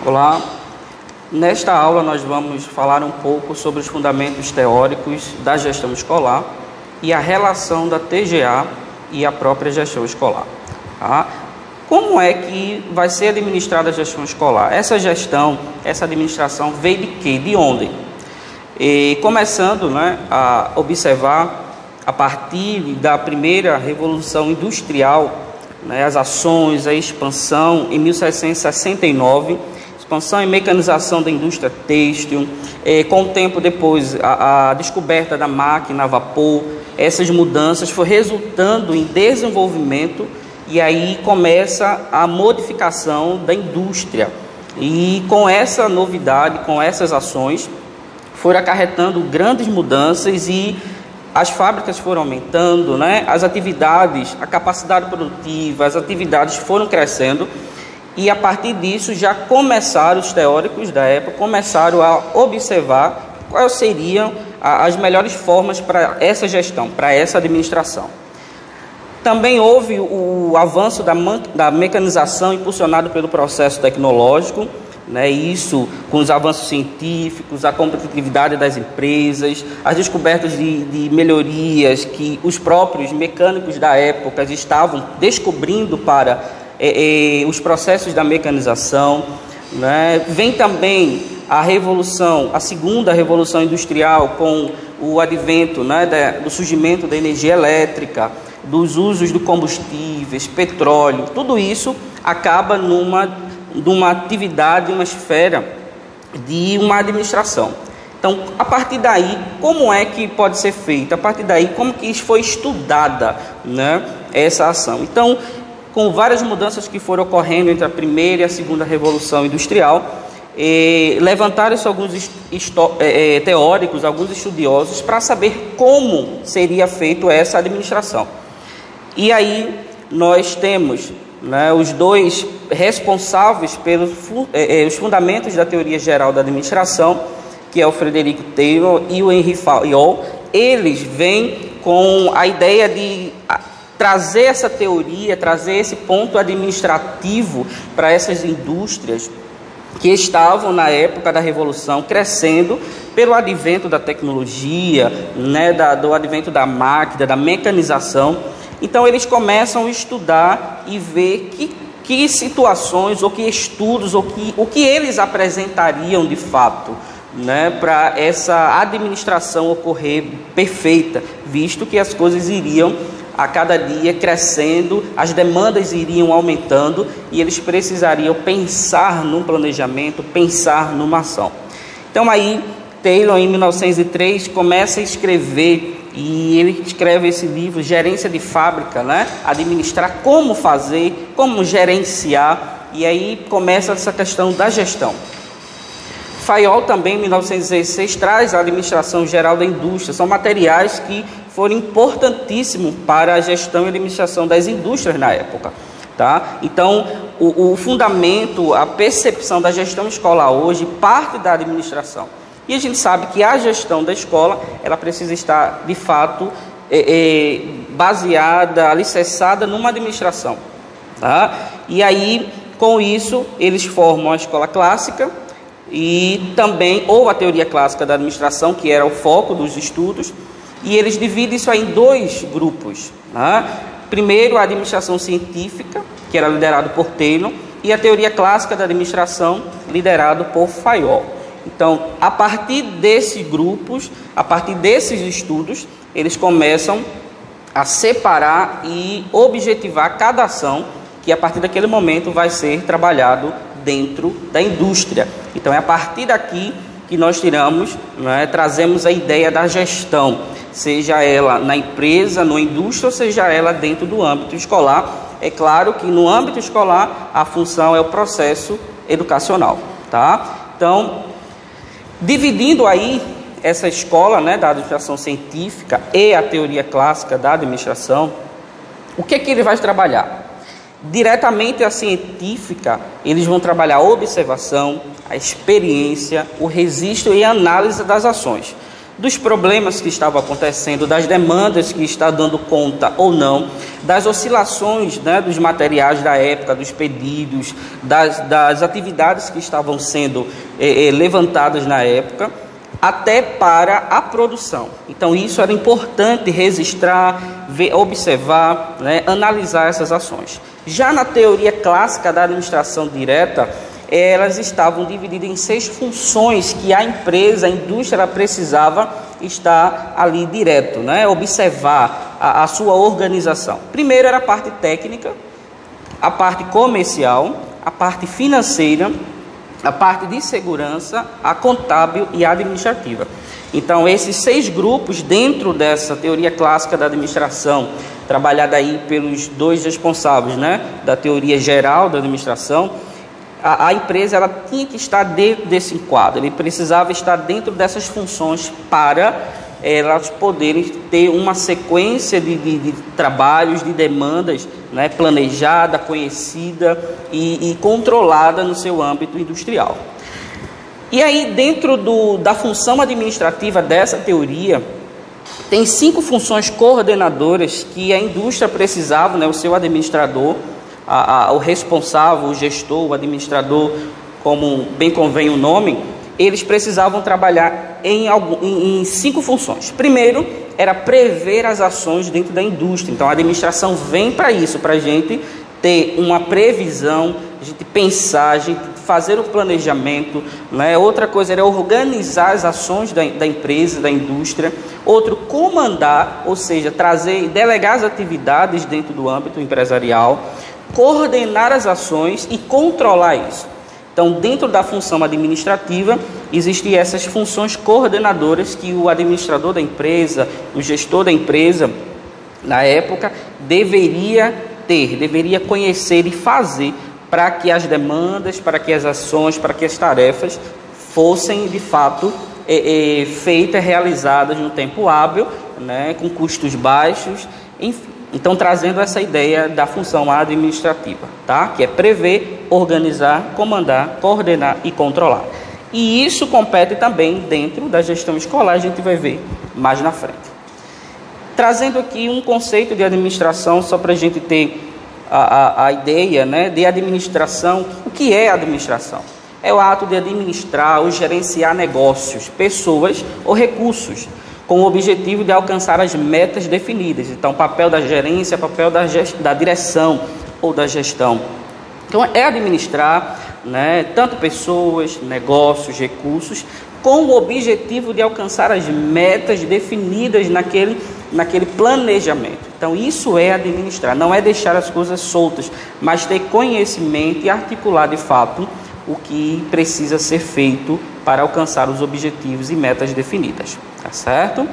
Olá, nesta aula nós vamos falar um pouco sobre os fundamentos teóricos da gestão escolar e a relação da TGA e a própria gestão escolar. Tá? Como é que vai ser administrada a gestão escolar? Essa administração veio de quê? De onde? E começando a observar a partir da primeira Revolução Industrial, as ações, a expansão em 1769, expansão e mecanização da indústria têxtil, com o tempo depois a descoberta da máquina a vapor, essas mudanças foram resultando em desenvolvimento e aí começa a modificação da indústria. E com essa novidade, com essas ações, foram acarretando grandes mudanças e as fábricas foram aumentando, as atividades, a capacidade produtiva, as atividades foram crescendo e a partir disso já começaram os teóricos da época, começaram a observar quais seriam as melhores formas para essa gestão, para essa administração. Também houve o avanço da mecanização impulsionado pelo processo tecnológico, isso com os avanços científicos, a competitividade das empresas, as descobertas de melhorias que os próprios mecânicos da época estavam descobrindo para os processos da mecanização. Vem também a segunda revolução industrial com o advento do surgimento da energia elétrica, dos usos de combustíveis, petróleo, tudo isso acaba numa atividade, uma esfera de uma administração. Então, a partir daí, como é que pode ser feito? A partir daí, como que isso foi estudada, essa ação? Então, com várias mudanças que foram ocorrendo entre a primeira e a segunda Revolução Industrial, levantaram-se alguns teóricos, alguns estudiosos, para saber como seria feita essa administração. E aí, nós temos os dois responsáveis pelos os fundamentos da teoria geral da administração, que é o Frederick Taylor e o Henry Fayol. Eles vêm com a ideia de trazer essa teoria, trazer esse ponto administrativo para essas indústrias que estavam na época da Revolução crescendo pelo advento da tecnologia, do advento da máquina, da mecanização. Então eles começam a estudar e ver que situações, ou que estudos, o que eles apresentariam de fato, para essa administração ocorrer perfeita, visto que as coisas iriam a cada dia crescendo, as demandas iriam aumentando e eles precisariam pensar num planejamento, pensar numa ação. Então aí Taylor, em 1903, começa a escrever, e ele escreve esse livro, Gerência de Fábrica, administrar, como fazer, como gerenciar, e aí começa essa questão da gestão. Fayol também, em 1916, traz a administração geral da indústria. São materiais que foram importantíssimos para a gestão e administração das indústrias na época. Tá? Então, o fundamento, a percepção da gestão escolar hoje parte da administração. E a gente sabe que a gestão da escola, ela precisa estar, de fato, baseada, alicerçada numa administração. Tá? E aí, com isso, eles formam a escola clássica e também, ou a teoria clássica da administração, que era o foco dos estudos, e eles dividem isso aí em dois grupos. Tá? Primeiro, a administração científica, que era liderado por Taylor, e a teoria clássica da administração, liderado por Fayol. Então, a partir desses grupos, a partir desses estudos, eles começam a separar e objetivar cada ação que a partir daquele momento vai ser trabalhado dentro da indústria. Então, é a partir daqui que nós trazemos a ideia da gestão, seja ela na empresa, na indústria, ou seja ela dentro do âmbito escolar. É claro que no âmbito escolar a função é o processo educacional. Tá? Então, dividindo aí essa escola da administração científica e a teoria clássica da administração, o que ele vai trabalhar? Diretamente a científica, eles vão trabalhar a observação, a experiência, o registro e a análise das ações. dos problemas que estavam acontecendo, das demandas que está dando conta ou não, das oscilações, né, dos materiais da época, dos pedidos, das atividades que estavam sendo levantadas na época, até para a produção. Então isso era importante registrar, observar, né, analisar essas ações. Já na teoria clássica da administração direta, elas estavam divididas em 6 funções que a empresa, a indústria precisava estar ali direto, né? Observar a sua organização. Primeiro era a parte técnica, a parte comercial, a parte financeira, a parte de segurança, a contábil e a administrativa. Então, esses 6 grupos dentro dessa teoria clássica da administração, trabalhada aí pelos 2 responsáveis, né, da teoria geral da administração, a empresa ela tinha que estar dentro desse enquadro, ele precisava estar dentro dessas funções para elas poderem ter uma sequência de trabalhos, de demandas, né, planejada, conhecida e controlada no seu âmbito industrial. E aí, dentro da função administrativa dessa teoria, tem 5 funções coordenadoras que a indústria precisava, né, o seu administrador, o responsável, o gestor, o administrador, como bem convém o nome, eles precisavam trabalhar em 5 funções. Primeiro, era prever as ações dentro da indústria. Então, a administração vem para isso, para a gente ter uma previsão, a gente pensar, a gente fazer o planejamento, né? Outra coisa era organizar as ações da empresa, da indústria. Outro, comandar, ou seja, trazer, delegar as atividades dentro do âmbito empresarial, coordenar as ações e controlar isso. Então, dentro da função administrativa, existem essas funções coordenadoras que o administrador da empresa, o gestor da empresa, na época, deveria conhecer e fazer para que as demandas, para que as ações, para que as tarefas fossem, de fato, feitas, realizadas no tempo hábil, né, com custos baixos, enfim. Então, trazendo essa ideia da função administrativa, tá? Que é prever, organizar, comandar, coordenar e controlar. E isso compete também dentro da gestão escolar, a gente vai ver mais na frente. Trazendo aqui um conceito de administração, só para a gente ter a ideia, né, de administração. O que é administração? É o ato de administrar ou gerenciar negócios, pessoas ou recursos, com o objetivo de alcançar as metas definidas. Então, papel da gerência, papel da direção ou da gestão. Então, é administrar, né, tanto pessoas, negócios, recursos, com o objetivo de alcançar as metas definidas naquele planejamento. Então, isso é administrar, não é deixar as coisas soltas, mas ter conhecimento e articular, de fato, o que precisa ser feito para alcançar os objetivos e metas definidas, tá certo?